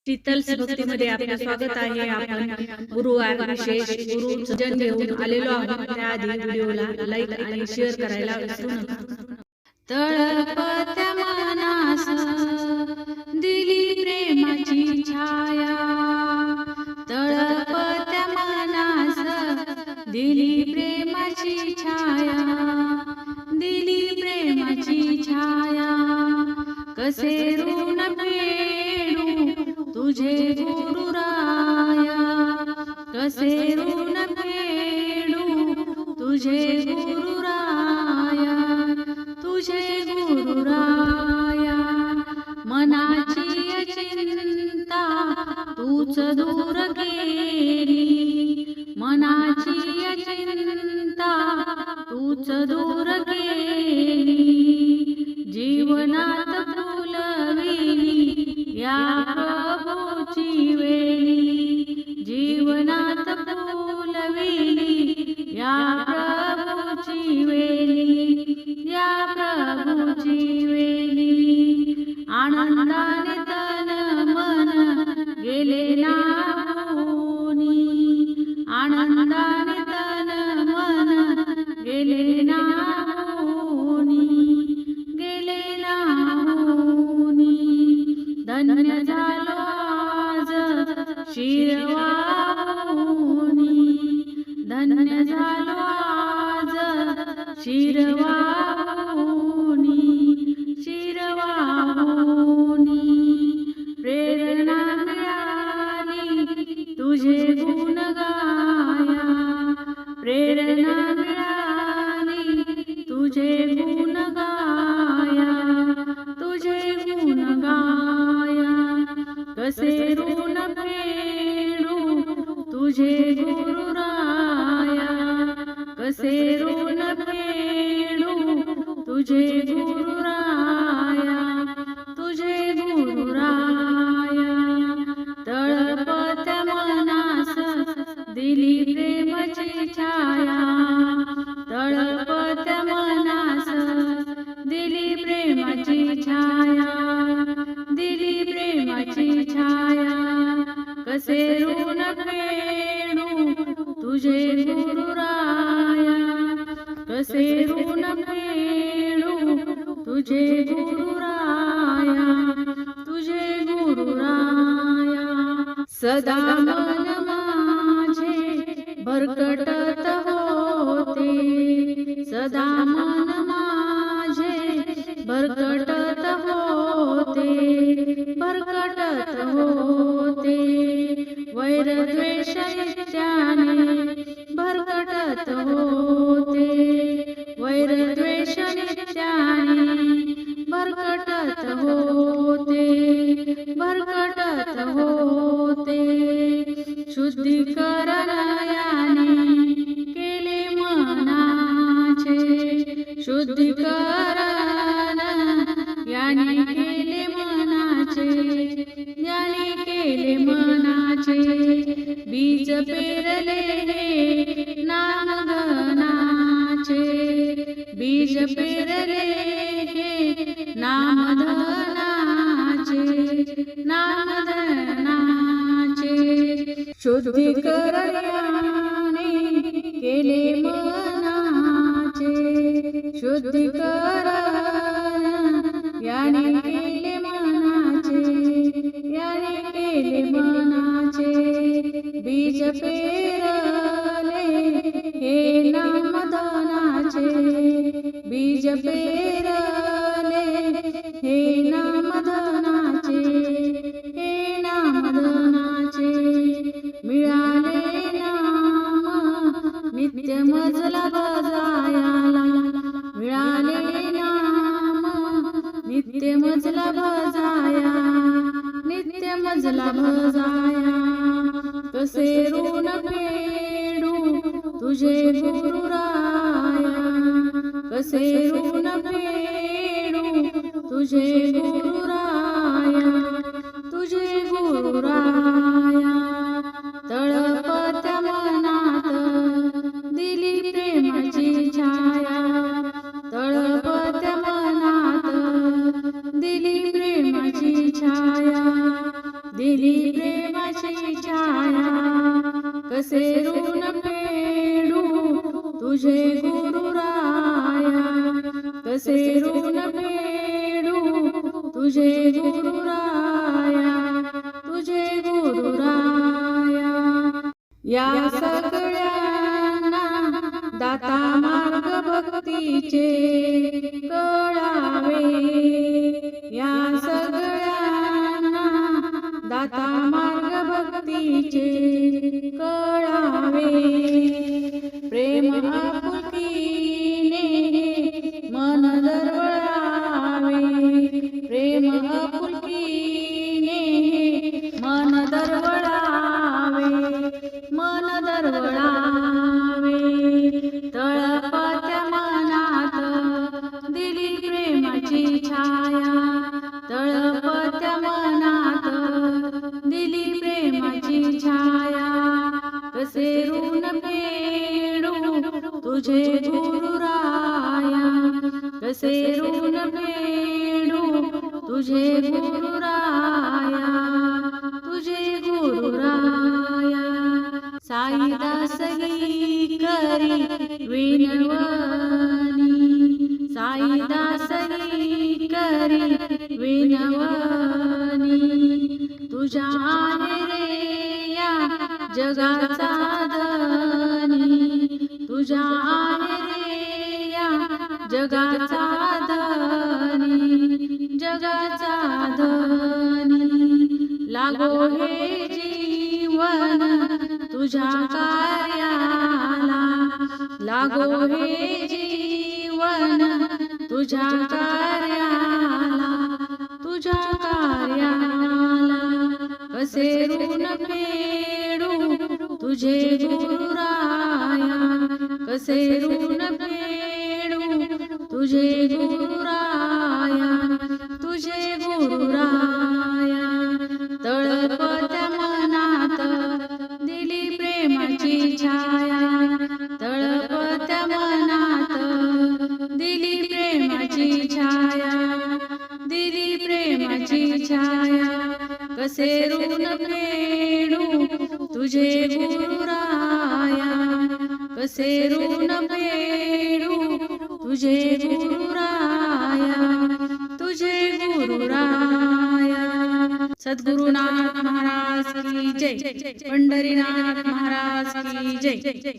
शीतल्स भक्तीमध्ये आपलं स्वागत आहे. आपण गुरुवार विशेष गुरुपूजन घेऊन आलेलो आहोत. त्याआधी व्हिडिओला लाईक आणि शेअर करायला विसरू नका. तळपत्या मनास दिली प्रेमाची छाया, तळपत्या मनास दिली प्रेमाची छाया, दिली प्रेमाची छाया. कसे ऋण फेडू तुझे गुरुराया, कसे ऋण फेडू तुझे गुरुराया, तुझे गुरुराया. मनाची चिंता तूच दूर केली, मनाची चिंता तूच दूर केली. जीवनात फुलविली या प्रभूची वेळी, जीवनात फुलविली या प्रभूची वेळी, या प्रभूची वेळी. आनंदाने तन मन गेले नाहुनी, आनंदाने तन मन गेले नाहुनी, गेले नाहुनी. धन्य झालो आज शिरवाहुनी, धन्य झालो आज शिरवाहुनी, शिरवाहुनी. प्रेरणा मिळाली तुझे गुण गाया, प्रेरणा मिळाली तुझे गुण गाया, तुझे गुण गाया. कसे ऋण फेडू तुझे गुरुराया, कसे ऋण फेडू तुझे गुरुराया, तुझे गुरुराया. तळपत्या मनास दिली प्रेमाची छाया, तळपत्या मनास दिली प्रेमाची छाया, दिली प्रेमाची छाया. कसे ऋण फेडू तुझे गुरुराया, कसे ऋण फेडू तुझे गुरुराया, तुझे गुरुराया. सदा मन माझे भरकटत होते, सदा मन माझे भरकटत होते, भरकटत होते. वैर द्वेष इत्याने भरकटत होते, वैर द्वेष इत्याने भरकटत होते, भरकटत होते. शुद्धीकरणायाने केले मनाचे, शुद्धीकरण याने केले मनाचे, याने केले मनाचे. बीज पेरले हे नामधनाचे, बीज पेरले हे नामधनाचे, नामधनाचे. शुद्धीकरणाने केले मनाचे, शुद्धीकरण याने केले मनाचे, याने केले मनाचे. बीज पेरले हे नामधनाचे, बीज पेरले हे नामधनाचे, हे नामधनाचे. मिळाले नाम नित्य मजला बजायाला, मिळाले नाम नित्य मजला बजाया, नित्य मजला बजाया. कसे ऋण फेडू तुझे गुरुराया, कसे ऋण फेडू तुझे गुरुराया, तुझे गुरुराया. तळपत्या मनात दिली प्रेमाची छाया, तळपत्या मनात दिली प्रेमाची छाया, दिली प्रेमाची छाया, कसे ऋण फेडू तुझे गुरुराया, कसे ऋण फेडू तुझे गुरुराया, तुझे गुरुराया. या सगळ्यांना दाता मार्ग भक्तीचे कळावे, या सगळ्यांना दाता मार्ग भक्तीचे कळावे. प्रेम आपुलकीने मन दरवळावे, प्रेम आपुलकीने मन दरवळावे, मन दरवळावे. तळपत्या मनात दिली प्रेमाची छाया, तळपत्या मनात दिली प्रेमाची छाया, कसे ऋण फेडू तुझे गुरुराया, कसे ऋण फेडू तुझे गुरुराया, तुझे गुरुराया. साईदास ही करी विनवणी, साईदास ही करी विनवणी, तुझ्या आहे रे या जगाचा धनी, तुझ्या आहे रे या जगाचा धनी, जगाचा धनी. लागो हे जीवन तुझ्या कार्याला, लागो हे जीवन तुझ्या कार्याला, तुझ्या कार्याला. कसे ऋण फेडू तुझे गुरुराया, कसे ऋण फेडू तुझे गुरुराया, तुझे गुरुराया. तळपत्या मनात दिली प्रेमाची छाया, तळपत्या मनात दिली प्रेमाची छाया, दिली प्रेमाची छाया, कसे ऋण फेडू तुझे गुरुराया, कसे ऋण फेडू तुझे गुरुराया, तुझे गुरुराया. सद्गुरुनाथ महाराज की जय, पंढरीनाथ महाराज की जय.